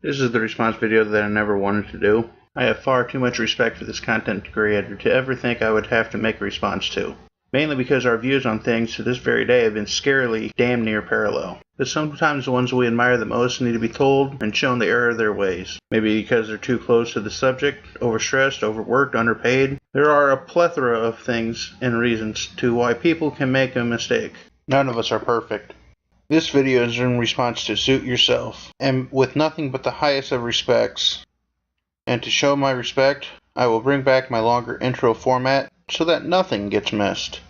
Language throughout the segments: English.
This is the response video that I never wanted to do. I have far too much respect for this content creator to ever think I would have to make a response to. Mainly because our views on things to this very day have been scarily damn near parallel. But sometimes the ones we admire the most need to be told and shown the error of their ways. Maybe because they're too close to the subject, overstressed, overworked, underpaid. There are a plethora of things and reasons to why people can make a mistake. None of us are perfect. This video is in response to Suit Yourself, and with nothing but the highest of respects. And to show my respect, I will bring back my longer intro format so that nothing gets missed.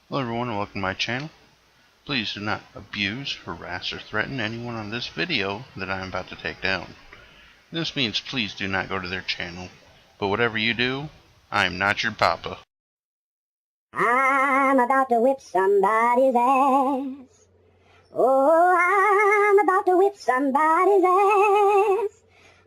Hello everyone and welcome to my channel. Please do not abuse, harass, or threaten anyone on this video that I am about to take down. This means please do not go to their channel, but whatever you do, I am not your papa. I'm about to whip somebody's ass. Oh, I'm about to whip somebody's ass.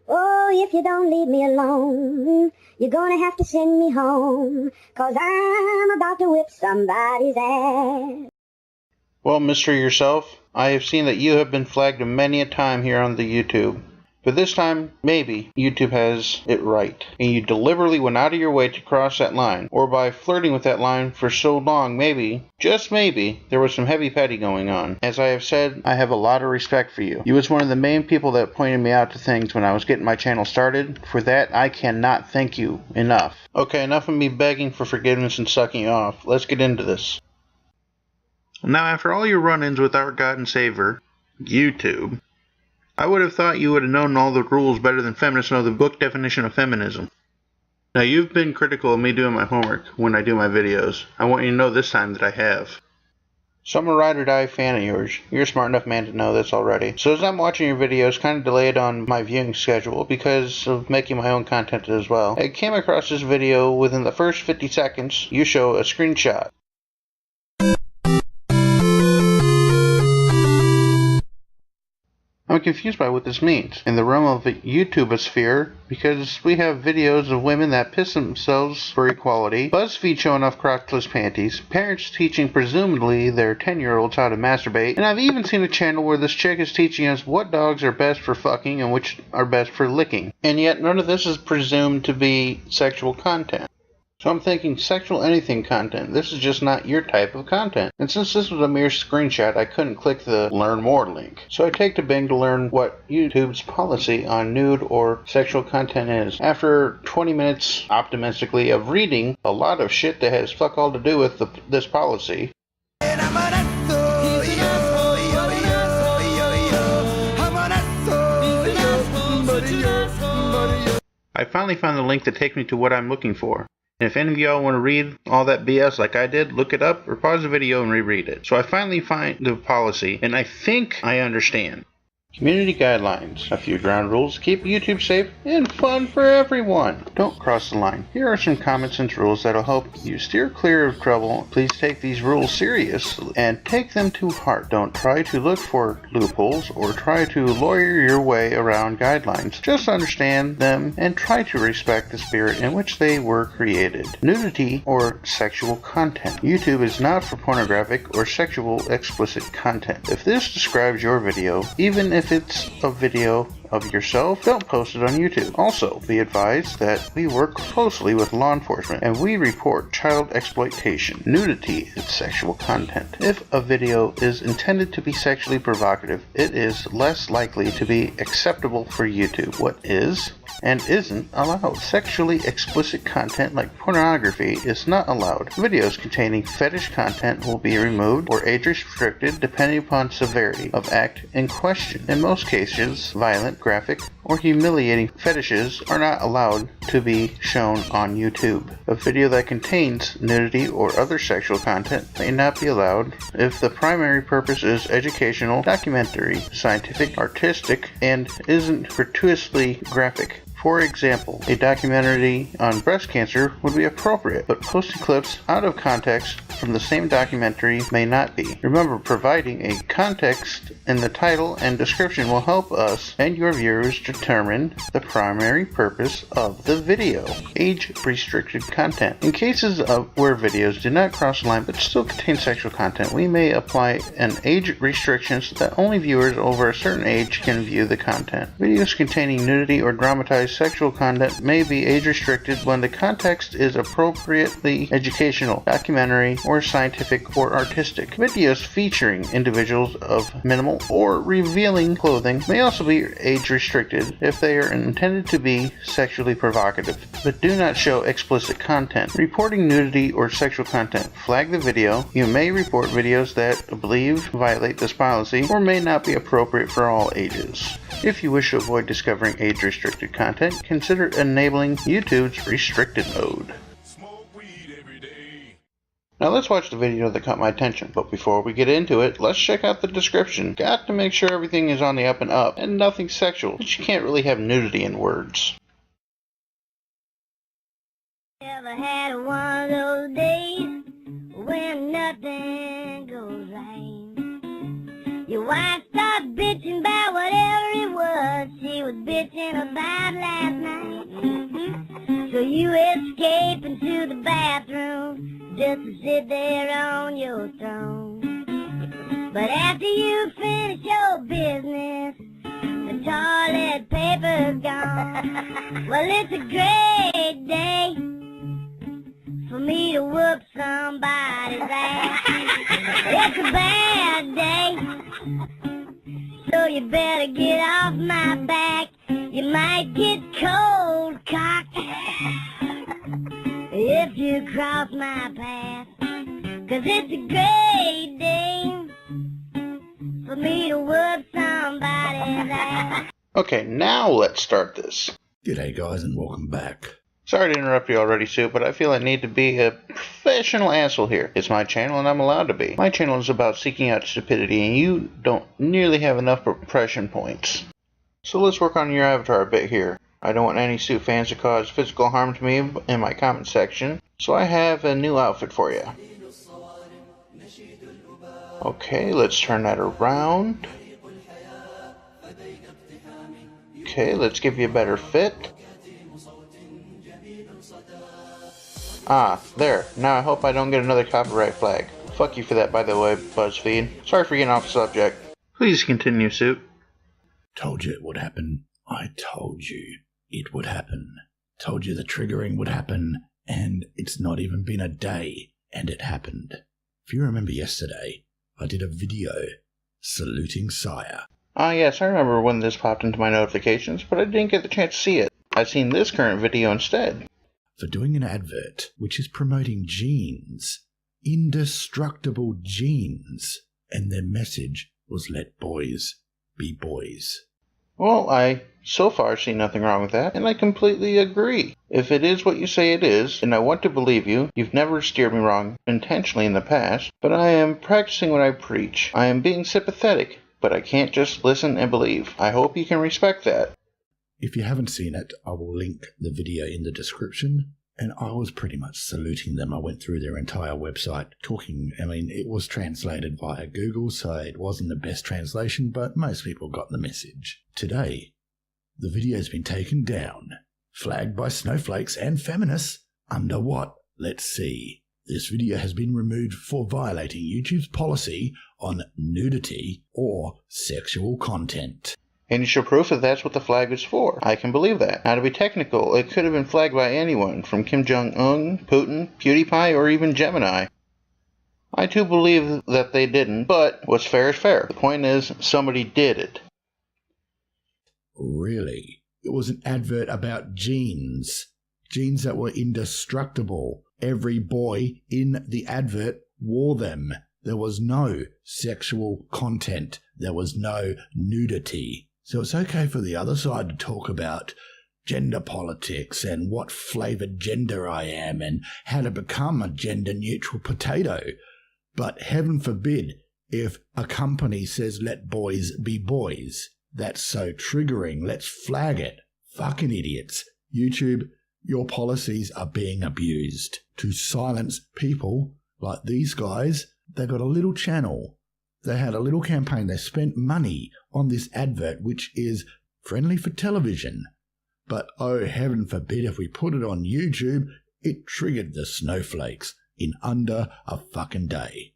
Oh, if you don't leave me alone, you're gonna have to send me home, 'cause I'm about to whip somebody's ass. Well, Mr. Yourself, I have seen that you have been flagged many a time here on the YouTube. But this time, maybe, YouTube has it right, and you deliberately went out of your way to cross that line, or by flirting with that line for so long, maybe, just maybe, there was some heavy petty going on. As I have said, I have a lot of respect for you. You was one of the main people that pointed me out to things when I was getting my channel started. For that, I cannot thank you enough. Okay, enough of me begging for forgiveness and sucking you off. Let's get into this. Now, after all your run-ins with our God and Savior, YouTube, I would have thought you would have known all the rules better than feminists know the book definition of feminism. Now, you've been critical of me doing my homework when I do my videos. I want you to know this time that I have. So I'm a ride or die fan of yours. You're a smart enough man to know this already. So as I'm watching your videos, kind of delayed on my viewing schedule because of making my own content as well, I came across this video. Within the first 50 seconds, you show a screenshot. I'm confused by what this means in the realm of the YouTubosphere, because we have videos of women that piss themselves for equality, BuzzFeed showing off crotchless panties, parents teaching presumably their 10-year-olds how to masturbate, and I've even seen a channel where this chick is teaching us what dogs are best for fucking and which are best for licking. And yet none of this is presumed to be sexual content. So I'm thinking sexual anything content. This is just not your type of content. And since this was a mere screenshot, I couldn't click the learn more link. So I take to Bing to learn what YouTube's policy on nude or sexual content is. After 20 minutes, optimistically, of reading a lot of shit that has fuck all to do with this policy, I finally found the link that takes me to what I'm looking for. And if any of y'all want to read all that BS like I did, look it up or pause the video and reread it. So I finally find the policy, and I think I understand. Community guidelines. A few ground rules to keep YouTube safe and fun for everyone. Don't cross the line. Here are some common sense rules that'll help you steer clear of trouble. Please take these rules seriously and take them to heart. Don't try to look for loopholes or try to lawyer your way around guidelines. Just understand them and try to respect the spirit in which they were created. Nudity or sexual content. YouTube is not for pornographic or sexual explicit content. If this describes your video, even if it's a video of yourself, don't post it on YouTube. Also, be advised that we work closely with law enforcement and we report child exploitation, nudity, and sexual content. If a video is intended to be sexually provocative, it is less likely to be acceptable for YouTube. What is and isn't allowed. Sexually explicit content like pornography is not allowed. Videos containing fetish content will be removed or age restricted depending upon severity of act in question. In most cases, violent, graphic, or humiliating fetishes are not allowed to be shown on YouTube. A video that contains nudity or other sexual content may not be allowed if the primary purpose is educational, documentary, scientific, artistic, and isn't gratuitously graphic. For example, a documentary on breast cancer would be appropriate, but posting clips out of context from the same documentary may not be. Remember, providing a context in the title and description will help us and your viewers determine the primary purpose of the video. Age-restricted content. In cases of where videos do not cross the line but still contain sexual content, we may apply an age restriction so that only viewers over a certain age can view the content. Videos containing nudity or dramatized sexual content may be age-restricted when the context is appropriately educational, documentary, or scientific or artistic. Videos featuring individuals of minimal or revealing clothing may also be age-restricted if they are intended to be sexually provocative, but do not show explicit content. Reporting nudity or sexual content. Flag the video. You may report videos that I believe violate this policy or may not be appropriate for all ages. If you wish to avoid discovering age-restricted content, consider enabling YouTube's restricted mode. Now let's watch the video that caught my attention, but before we get into it, let's check out the description. Got to make sure everything is on the up and up, and nothing sexual, but you can't really have nudity in words. Ever had one of those days when nothing goes right? Your wife starts bitching about whatever it was she was bitching about last night. So you escape into the bathroom just to sit there on your throne. But after you finish your business, the toilet paper's gone. Well, it's a great day for me to whoop somebody's ass. It's a bad day, so you better get off my back. You might get cold cocked if you cross my path. 'Cause it's a great day for me to whoop somebody's ass. Okay, now let's start this. G'day guys and welcome back. Sorry to interrupt you already, Sue, but I feel I need to be a professional asshole here. It's my channel and I'm allowed to be. My channel is about seeking out stupidity and you don't nearly have enough impression points. So let's work on your avatar a bit here. I don't want any Sue fans to cause physical harm to me in my comment section, so I have a new outfit for you. Okay, let's turn that around. Okay, let's give you a better fit. Ah, there. Now I hope I don't get another copyright flag. Fuck you for that, by the way, BuzzFeed. Sorry for getting off the subject. Please continue, Sue. Told you it would happen. I told you it would happen. Told you the triggering would happen, and it's not even been a day, and it happened. If you remember yesterday, I did a video saluting Sire. Ah yes, I remember when this popped into my notifications, but I didn't get the chance to see it. I've seen this current video instead. For doing an advert which is promoting jeans, indestructible jeans, and their message was let boys be boys. Well, I so far see nothing wrong with that, and I completely agree. If it is what you say it is, and I want to believe you, you've never steered me wrong intentionally in the past, but I am practicing what I preach. I am being sympathetic, but I can't just listen and believe. I hope you can respect that. If you haven't seen it, I will link the video in the description. And I was pretty much saluting them. I went through their entire website talking. I mean, it was translated via Google, so it wasn't the best translation, but most people got the message. Today, the video's been taken down, flagged by snowflakes and feminists. Under what? Let's see. This video has been removed for violating YouTube's policy on nudity or sexual content. And you show proof that that's what the flag is for. I can believe that. Now, to be technical, it could have been flagged by anyone, from Kim Jong-un, Putin, PewDiePie, or even Gemini. I too believe that they didn't, but what's fair is fair. The point is, somebody did it. Really? It was an advert about jeans. Jeans that were indestructible. Every boy in the advert wore them. There was no sexual content. There was no nudity. So it's okay for the other side to talk about gender politics and what flavoured gender I am and how to become a gender-neutral potato. But heaven forbid if a company says let boys be boys. That's so triggering. Let's flag it. fucking idiots. YouTube, your policies are being abused to silence people like these guys. They got a little channel. They had a little campaign. They spent money on this advert, which is friendly for television. But oh, heaven forbid, if we put it on YouTube, it triggered the snowflakes in under a fucking day.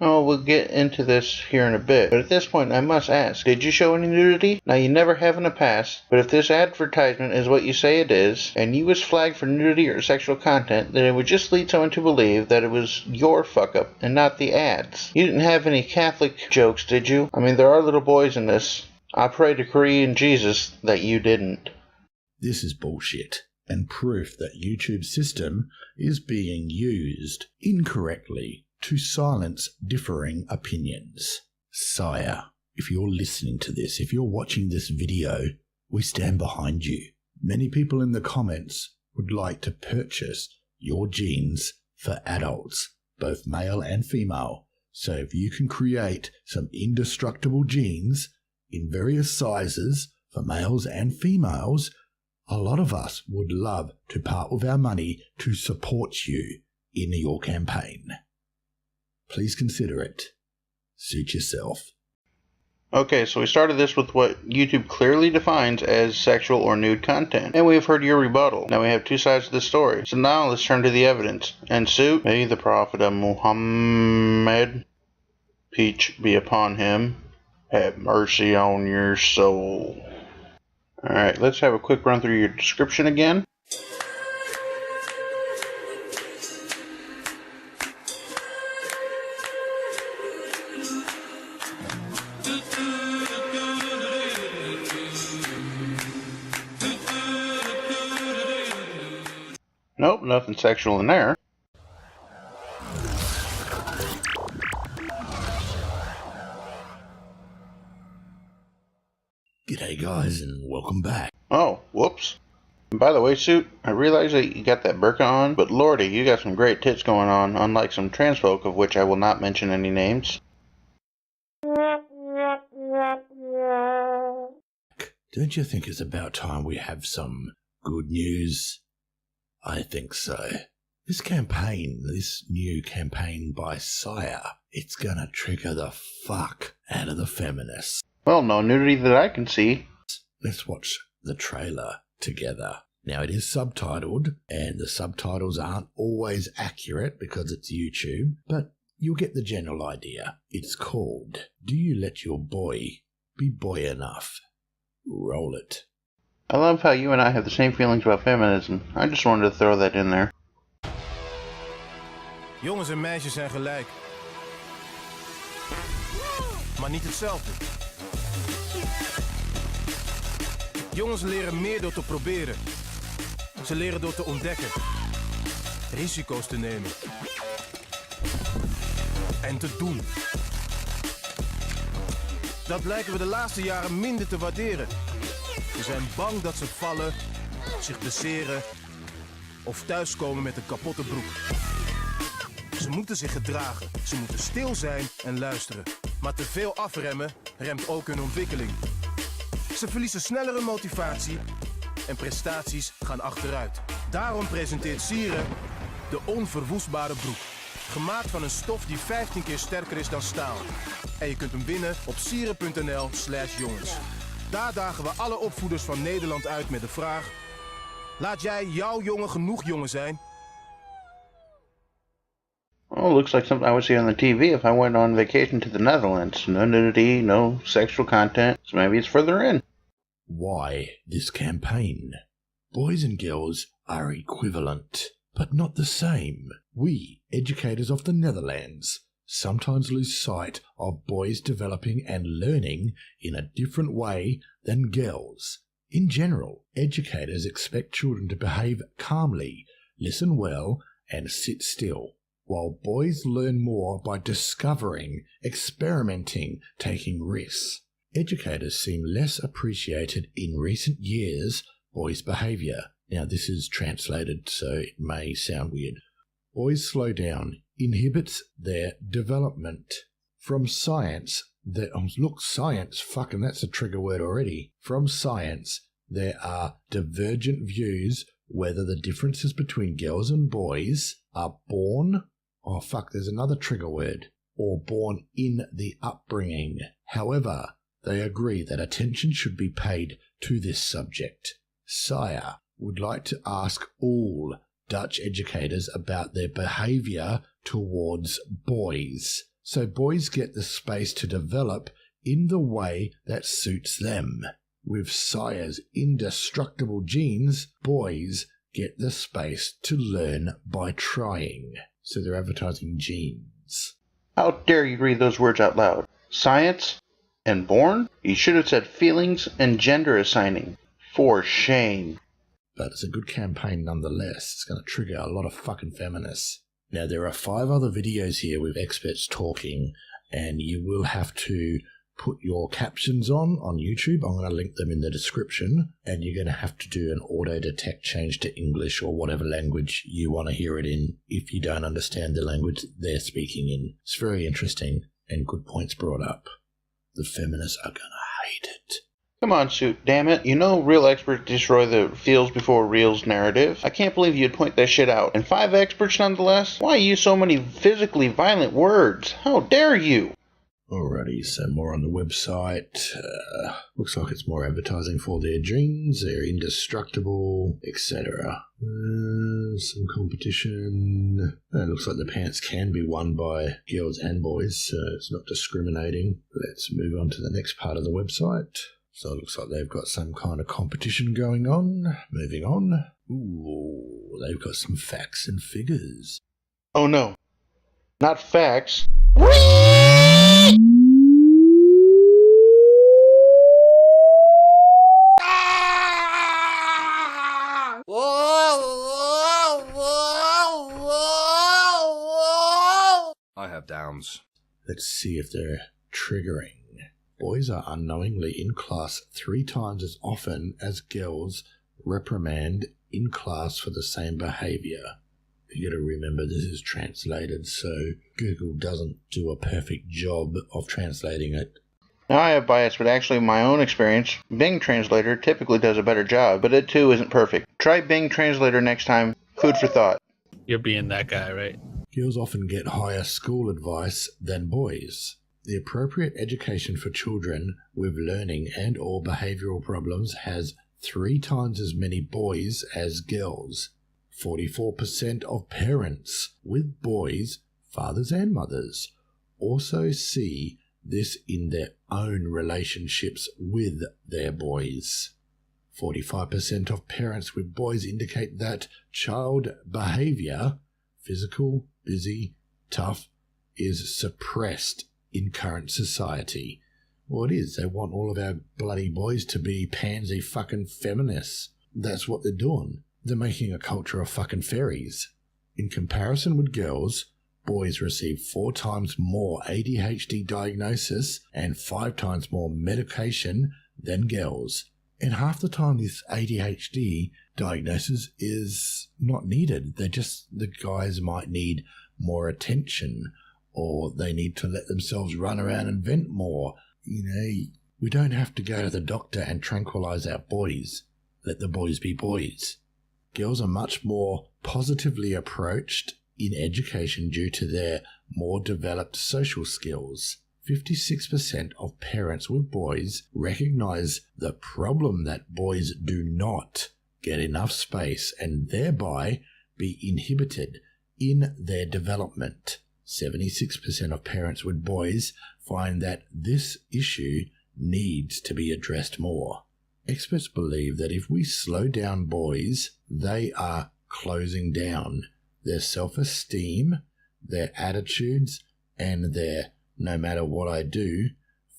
Oh, we'll get into this here in a bit, but at this point I must ask, did you show any nudity? Now, you never have in the past, but if this advertisement is what you say it is, and you was flagged for nudity or sexual content, then it would just lead someone to believe that it was your fuck-up and not the ads. You didn't have any Catholic jokes, did you? I mean, there are little boys in this. I pray to Korean Jesus that you didn't. This is bullshit, and proof that YouTube's system is being used incorrectly to silence differing opinions. Sire, if you're listening to this, if you're watching this video, we stand behind you. Many people in the comments would like to purchase your genes for adults, both male and female. So if you can create some indestructible genes in various sizes for males and females, a lot of us would love to part with our money to support you in your campaign. Please consider it. Suit yourself. Okay, so we started this with what YouTube clearly defines as sexual or nude content, and we've heard your rebuttal. Now we have two sides of the story. So now let's turn to the evidence. And suit, may the Prophet of Muhammad, peace be upon him, have mercy on your soul. Alright, let's have a quick run through your description again. Nope, nothing sexual in there. G'day guys, and welcome back. Oh, whoops. And by the way, Suit, I realize that you got that burqa on, but lordy, you got some great tits going on, unlike some trans folk of which I will not mention any names. Don't you think it's about time we have some good news? I think so. This campaign, this new campaign by Sire, it's gonna trigger the fuck out of the feminists. Well, no nudity that I can see. Let's watch the trailer together. Now, it is subtitled, and the subtitles aren't always accurate because it's YouTube, but you'll get the general idea. It's called, Do You Let Your Boy Be Boy Enough? Roll it. I love how you and I have the same feelings about feminism. I just wanted to throw that in there. Jongens en meisjes zijn gelijk. Maar niet hetzelfde. Jongens leren meer door te proberen. Ze leren door te ontdekken. Risico's te nemen. En te doen. Dat blijken we de laatste jaren minder te waarderen. Ze zijn bang dat ze vallen, zich blesseren of thuiskomen met een kapotte broek. Ze moeten zich gedragen, ze moeten stil zijn en luisteren. Maar te veel afremmen remt ook hun ontwikkeling. Ze verliezen sneller hun motivatie en prestaties gaan achteruit. Daarom presenteert Sieren de onverwoestbare broek. Gemaakt van een stof die 15 keer sterker is dan staal. En je kunt hem winnen op sieren.nl/jongens. Daar dagen we alle opvoeders van Nederland uit met de vraag: laat jij jouw jongen genoeg jongen zijn? Oh, looks like something I would see on the TV if I went on vacation to the Netherlands. No nudity, no sexual content, so maybe it's further in. Why this campaign? Boys and girls are equivalent, but not the same. We, educators of the Netherlands, sometimes lose sight of boys developing and learning in a different way than girls. In general, educators expect children to behave calmly, listen well, and sit still, while boys learn more by discovering, experimenting, taking risks. Educators seem less appreciated in recent years boys' behaviour. Now, this is translated, so it may sound weird. Boys slow down, inhibits their development. From science, science, fucking that's a trigger word already. From science, there are divergent views whether the differences between girls and boys are born, there's another trigger word, or born in the upbringing. However, they agree that attention should be paid to this subject. Sire would like to ask all Dutch educators about their behaviour towards boys, so boys get the space to develop in the way that suits them. With Sire's indestructible genes, boys get the space to learn by trying. So they're advertising genes. How dare you read those words out loud? Science and born? You should have said feelings and gender assigning. For shame. But it's a good campaign nonetheless. It's going to trigger a lot of fucking feminists. Now, there are 5 other videos here with experts talking, and you will have to put your captions on YouTube. I'm going to link them in the description, and you're going to have to do an auto detect change to English or whatever language you want to hear it in if you don't understand the language they're speaking in. It's very interesting and good points brought up. The feminists are going to hate it. Come on, Suit, damn it. You know real experts destroy the feels before reals narrative. I can't believe you'd point that shit out. And 5 experts nonetheless? Why use so many physically violent words? How dare you? Alrighty, so more on the website. Looks like it's more advertising for their genes, they're indestructible, etc. Some competition. It looks like the pants can be won by girls and boys, so it's not discriminating. Let's move on to the next part of the website. So it looks like they've got some kind of competition going on. Moving on. Ooh, they've got some facts and figures. Oh no. Not facts. I have downs. Let's see if they're triggering. Boys are unknowingly in class 3 times as often as girls reprimand in class for the same behaviour. You got to remember this is translated, so Google doesn't do a perfect job of translating it. Now I have bias, but actually in my own experience, Bing Translator typically does a better job, but it too isn't perfect. Try Bing Translator next time. Food for thought. You're being that guy, right? Girls often get higher school advice than boys. The appropriate education for children with learning and or behavioural problems has 3 times as many boys as girls. 44% of parents with boys, fathers and mothers, also see this in their own relationships with their boys. 45% of parents with boys indicate that child behaviour, physical, busy, tough, is suppressed in current society. Well, it is. They want all of our bloody boys to be pansy fucking feminists. That's what they're doing. They're making a culture of fucking fairies. In comparison with girls, boys receive 4 times more ADHD diagnosis and 5 times more medication than girls. And half the time this ADHD diagnosis is not needed. The guys might need more attention, or they need to let themselves run around and vent more. You know, we don't have to go to the doctor and tranquilize our boys. Let the boys be boys. Girls are much more positively approached in education due to their more developed social skills. 56% of parents with boys recognize the problem that boys do not get enough space and thereby be inhibited in their development. 76% of parents with boys find that this issue needs to be addressed more. Experts believe that if we slow down boys, they are closing down their self-esteem, their attitudes, and their no matter what I do,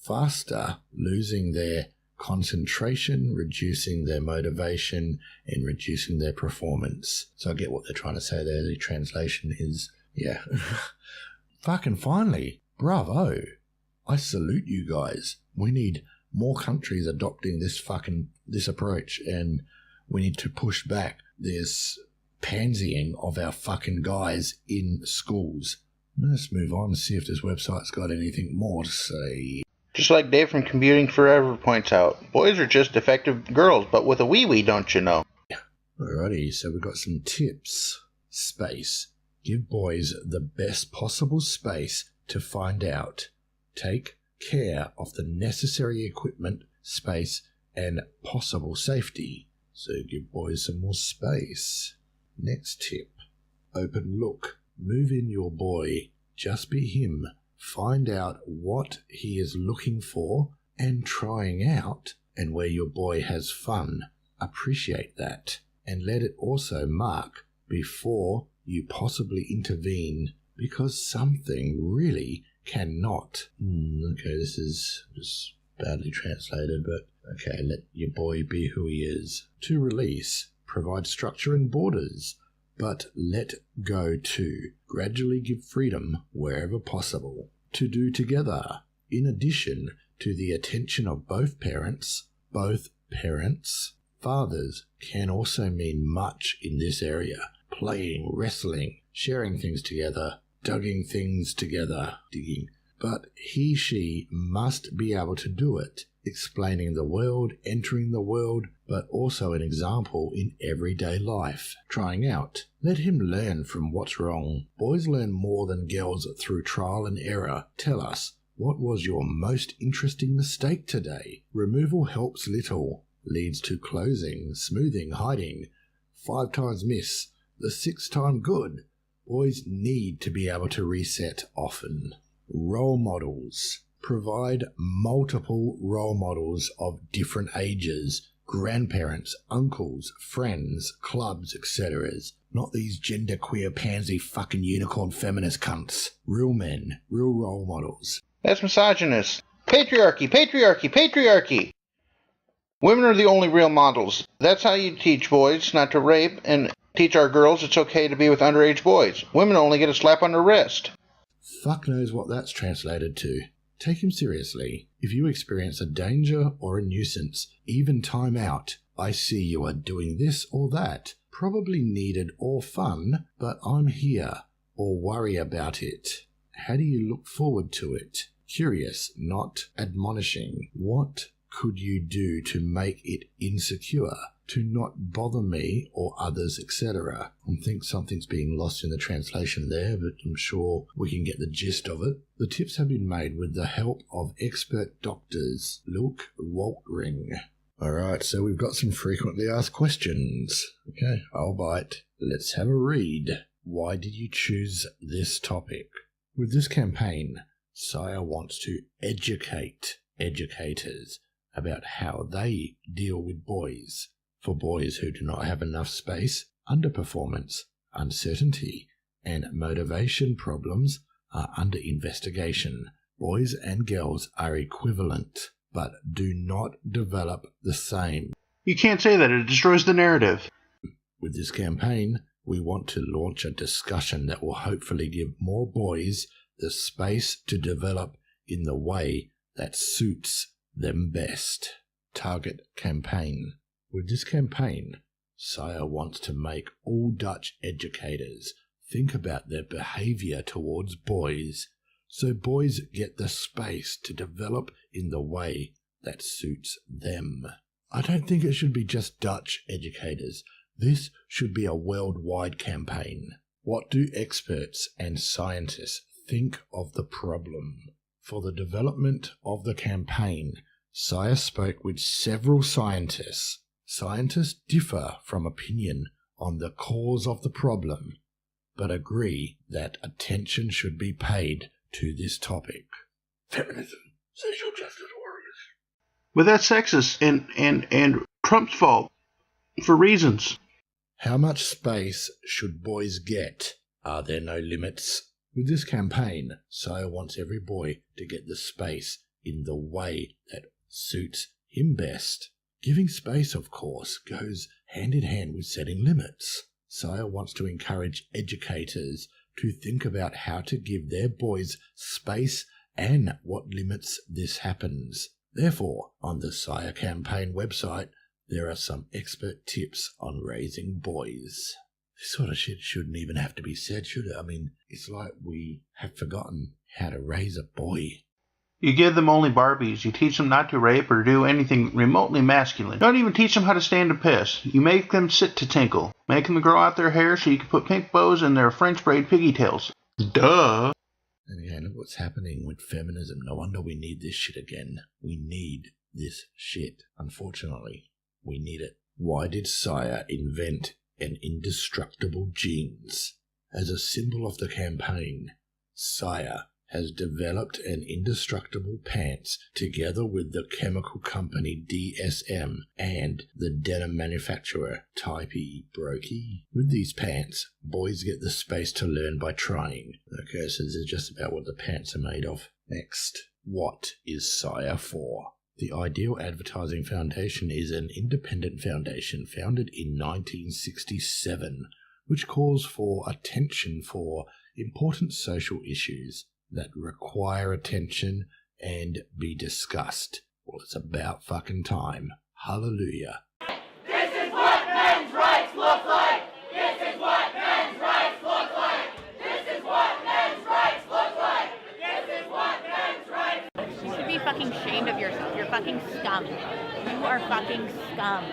faster, losing their concentration, reducing their motivation, and reducing their performance. So I get what they're trying to say there. The translation is, yeah. Fucking finally, bravo. I salute you guys. We need more countries adopting this approach, and we need to push back this pansying of our fucking guys in schools. Let's move on and see if this website's got anything more to say. Just like Dave from Computing Forever points out, boys are just defective girls, but with a wee-wee, don't you know? Alrighty, so we've got some tips. Space. Give boys the best possible space to find out. Take care of the necessary equipment, space, and possible safety. So give boys some more space. Next tip. Open look. Move in your boy. Just be him. Find out what he is looking for and trying out, and where your boy has fun. Appreciate that. And let it also mark before you possibly intervene, because something really cannot. Okay, this is just badly translated, but okay, let your boy be who he is. To release, provide structure and borders, but let go too. Gradually give freedom wherever possible. To do together, in addition to the attention of both parents, fathers can also mean much in this area. Playing, wrestling, sharing things together, digging things together, but she must be able to do it, explaining the world, entering the world, but also an example in everyday life, trying out. Let him learn from what's wrong. Boys learn more than girls through trial and error. Tell us, what was your most interesting mistake today? Removal helps little, leads to closing, smoothing, hiding. 5 times miss, the 6th time good. Boys need to be able to reset often. Role models. Provide multiple role models of different ages, grandparents, uncles, friends, clubs, etc. Not these genderqueer pansy fucking unicorn feminist cunts. Real men, real role models. That's misogynist. Patriarchy, patriarchy, patriarchy! Women are the only real models. That's how you teach boys not to rape, and teach our girls it's okay to be with underage boys. Women only get a slap on the wrist. Fuck knows what that's translated to. Take him seriously. If you experience a danger or a nuisance, even time out, I see you are doing this or that, probably needed or fun, but I'm here, or worry about it. How do you look forward to it? Curious, not admonishing. What could you do to make it insecure, to not bother me or others, etc.? I think something's being lost in the translation there, but I'm sure we can get the gist of it. The tips have been made with the help of expert doctors. Luke Waltring. Alright, so we've got some frequently asked questions. Okay, I'll bite. Let's have a read. Why did you choose this topic? With this campaign, Sire wants to educate educators about how they deal with boys. For boys who do not have enough space, underperformance, uncertainty, and motivation problems are under investigation. Boys and girls are equivalent, but do not develop the same. You can't say that, it destroys the narrative. With this campaign, we want to launch a discussion that will hopefully give more boys the space to develop in the way that suits them best. Target campaign. With this campaign, Sire wants to make all Dutch educators think about their behaviour towards boys, so boys get the space to develop in the way that suits them. I don't think it should be just Dutch educators. This should be a worldwide campaign. What do experts and scientists think of the problem? For the development of the campaign, Sire spoke with several scientists. Scientists differ from opinion on the cause of the problem, but agree that attention should be paid to this topic. Feminism, social justice warriors. But that's sexist and Trump's fault, for reasons. How much space should boys get? Are there no limits? With this campaign, Sire wants every boy to get the space in the way that suits him best. Giving space, of course, goes hand in hand with setting limits. Sire wants to encourage educators to think about how to give their boys space and what limits this happens. Therefore, on the Sire campaign website, there are some expert tips on raising boys. This sort of shit shouldn't even have to be said, should it? I mean, it's like we have forgotten how to raise a boy. You give them only Barbies. You teach them not to rape or do anything remotely masculine. Don't even teach them how to stand and piss. You make them sit to tinkle. Make them grow out their hair so you can put pink bows in their French braid piggy tails. Duh. And again, look what's happening with feminism. No wonder we need this shit again. We need this shit. Unfortunately, we need it. Why did Sire invent an indestructible jeans? As a symbol of the campaign, Sire has developed an indestructible pants together with the chemical company DSM and the denim manufacturer Type E Brokey. With these pants, boys get the space to learn by trying. Okay, so this is just about what the pants are made of. Next, what is Sire for? The Ideal Advertising Foundation is an independent foundation founded in 1967, which calls for attention for important social issues that require attention and be discussed. Well, it's about fucking time. Hallelujah. This is what men's rights look like! This is what men's rights look like! This is what men's rights look like! This is what men's rights... You should be fucking ashamed of yourself. You're fucking scum. You are fucking scum.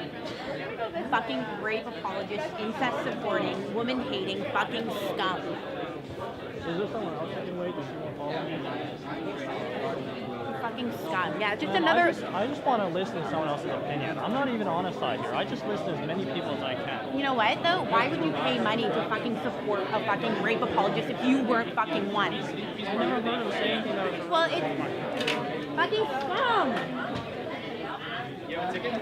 Fucking rape apologist, incest supporting, woman hating, fucking scum. Is there someone else I can wait to see more following? Fucking scum. Yeah, just another... I just want to listen to someone else's opinion. I'm not even on a side here. I just listen to as many people as I can. You know what, though? Why would you pay money to fucking support a fucking rape apologist if you weren't fucking one? I never heard him say anything that was... Well, it's fucking scum. You have a ticket?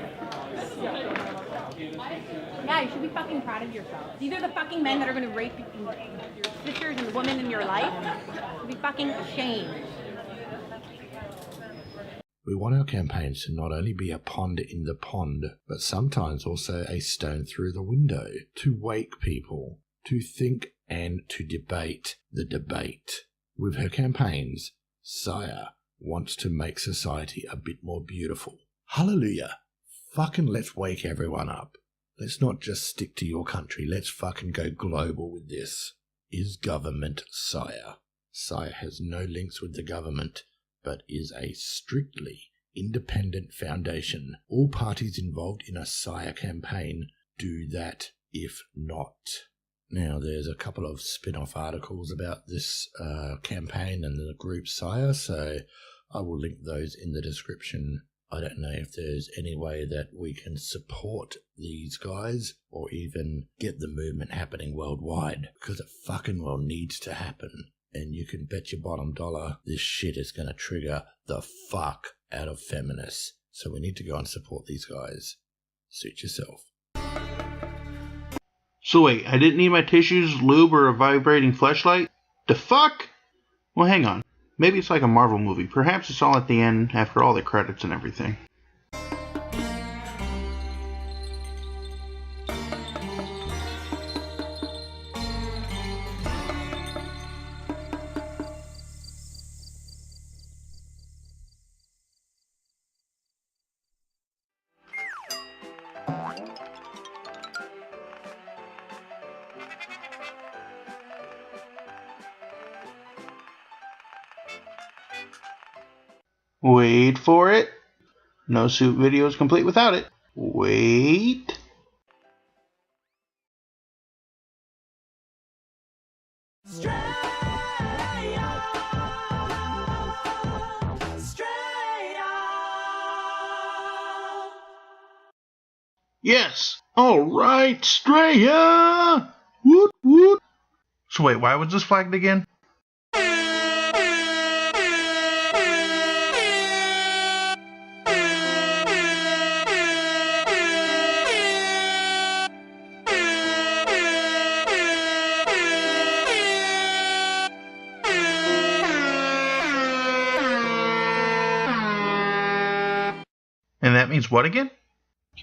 Yeah, you should be fucking proud of yourself. These are the fucking men that are going to rape your sisters and the women in your life. You should be fucking ashamed. We want our campaigns to not only be a pond in the pond, but sometimes also a stone through the window, to wake people, to think and to debate the debate. With her campaigns, Sire wants to make society a bit more beautiful. Hallelujah. Fucking let's wake everyone up. Let's not just stick to your country. Let's fucking go global with this. Is government Sire? Sire has no links with the government, but is a strictly independent foundation. All parties involved in a Sire campaign do that, if not. Now, there's a couple of spin-off articles about this campaign and the group Sire, so I will link those in the description. I don't know if there's any way that we can support these guys or even get the movement happening worldwide, because it fucking well needs to happen. And you can bet your bottom dollar this shit is going to trigger the fuck out of feminists. So we need to go and support these guys. Suit yourself. So wait, I didn't need my tissues, lube, or a vibrating fleshlight? The fuck? Well, hang on. Maybe it's like a Marvel movie. Perhaps it's all at the end after all the credits and everything. Wait for it. No suit video is complete without it. Wait. Yes. All right, Straya. Woot woot. So wait, why was this flagged again? And that means what again?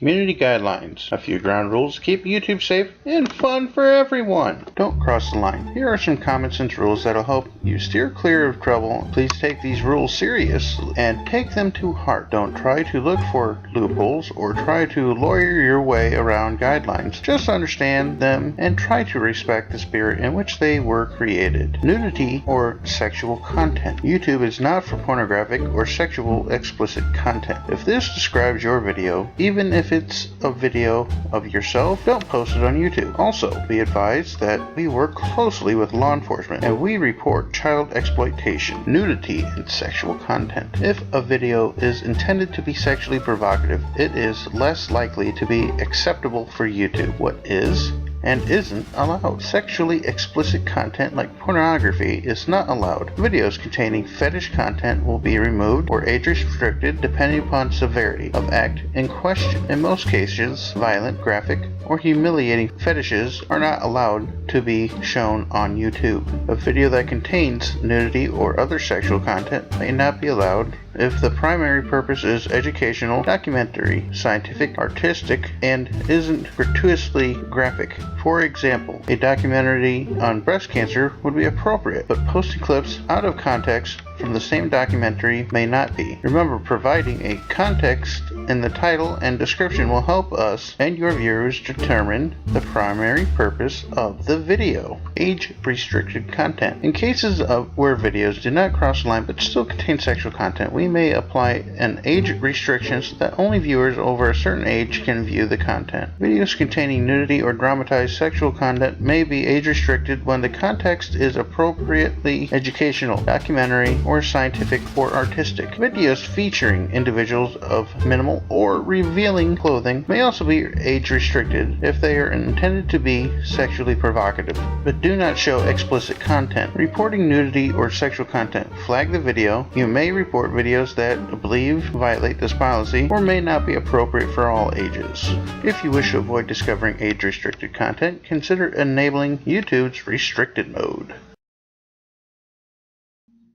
Community guidelines. A few ground rules to keep YouTube safe and fun for everyone. Don't cross the line. Here are some common sense rules that'll help you steer clear of trouble. Please take these rules serious and take them to heart. Don't try to look for loopholes or try to lawyer your way around guidelines. Just understand them and try to respect the spirit in which they were created. Nudity or sexual content. YouTube is not for pornographic or sexual explicit content. If this describes your video, even if it's a video of yourself, don't post it on YouTube. Also, be advised that we work closely with law enforcement and we report child exploitation, nudity, and sexual content. If a video is intended to be sexually provocative, it is less likely to be acceptable for YouTube. What is and isn't allowed. Sexually explicit content like pornography is not allowed. Videos containing fetish content will be removed or age restricted depending upon severity of act in question. In most cases, violent, graphic, or humiliating fetishes are not allowed to be shown on YouTube. A video that contains nudity or other sexual content may not be allowed if the primary purpose is educational, documentary, scientific, artistic, and isn't gratuitously graphic. For example, a documentary on breast cancer would be appropriate, but posting clips out of context from the same documentary may not be. Remember, providing a context in the title and description will help us and your viewers determine the primary purpose of the video. Age-restricted content. In cases of where videos do not cross the line but still contain sexual content, we may apply an age restriction so that only viewers over a certain age can view the content. Videos containing nudity or dramatized sexual content may be age-restricted when the context is appropriately educational, documentary, or scientific or artistic. Videos featuring individuals of minimal or revealing clothing may also be age-restricted if they are intended to be sexually provocative, but do not show explicit content. Reporting nudity or sexual content. Flag the video. You may report videos that believe violate this policy or may not be appropriate for all ages. If you wish to avoid discovering age-restricted content, consider enabling YouTube's restricted mode.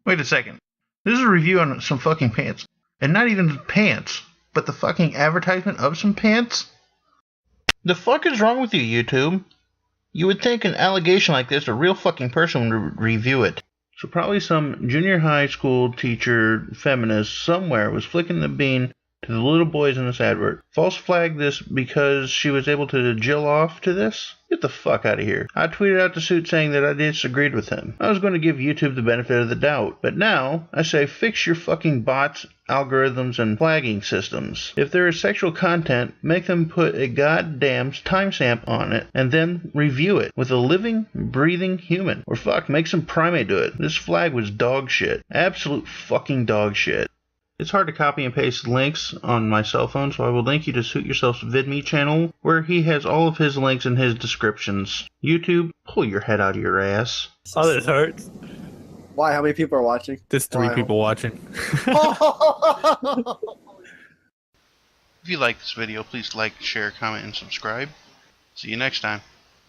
Wait a second. This is a review on some fucking pants. And not even pants, but the fucking advertisement of some pants? The fuck is wrong with you, YouTube? You would think an allegation like this, a real fucking person would review it. So probably some junior high school teacher feminist somewhere was flicking the bean to the little boys in this advert. False flag this because she was able to jill off to this? Get the fuck out of here. I tweeted out the suit saying that I disagreed with him. I was going to give YouTube the benefit of the doubt. But now, I say fix your fucking bots, algorithms, and flagging systems. If there is sexual content, make them put a goddamn timestamp on it and then review it with a living, breathing human. Or fuck, make some primate do it. This flag was dog shit. Absolute fucking dog shit. It's hard to copy and paste links on my cell phone, so I will link you to Suit Yourself's VidMe channel, where he has all of his links in his descriptions. YouTube, pull your head out of your ass. Oh, this hurts. Why? How many people are watching? There's 3 people watching. If you like this video, please like, share, comment, and subscribe. See you next time.